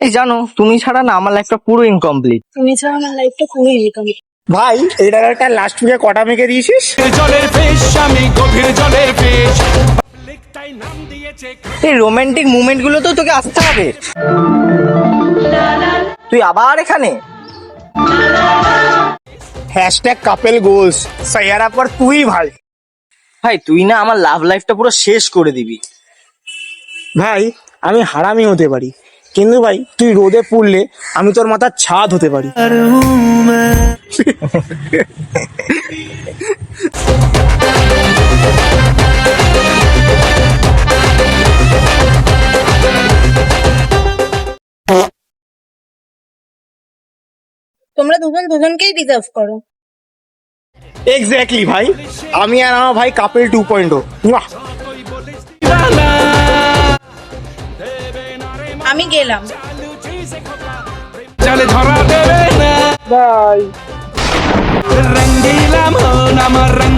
এই জানো, তুমি ছাড়া না আমার লাইফটা পুরো ইনকমপ্লিট। তুমি ছাড়া আমার লাইফটা খুবই ইনকমপ্লিট। ভাই এটা একটা লাস্ট উইকে কটা মেখে দিয়েছিস? জলের ফিশ, আমি গভীর জলের ফিশ। এই রোমান্টিক মুভমেন্ট গুলো তো তোকে আসতে হবে। তুই আবার এখানে? হ্যাশট্যাগ কাপেল গোলস সাইয়ারা পর তুই ভাই। ভাই তুই না আমার লাভ লাইফটা পুরো শেষ করে দিবি। ভাই আমি হারামি হতে পারি, কিন্তু ভাই তুই রোদে পুড়লে আমি তোর মাথার ছাদ হতে পারি। তোমরা দুজন দুজনকেই ডিজার্ভ করো। এক্স্যাক্টলি ভাই, আমি আর আমার ভাই কাপেল 2.0। আমি গেলাম। জলে ধরা দেবে না ভাই রঙ্গিলা মন আমার রঙ্গ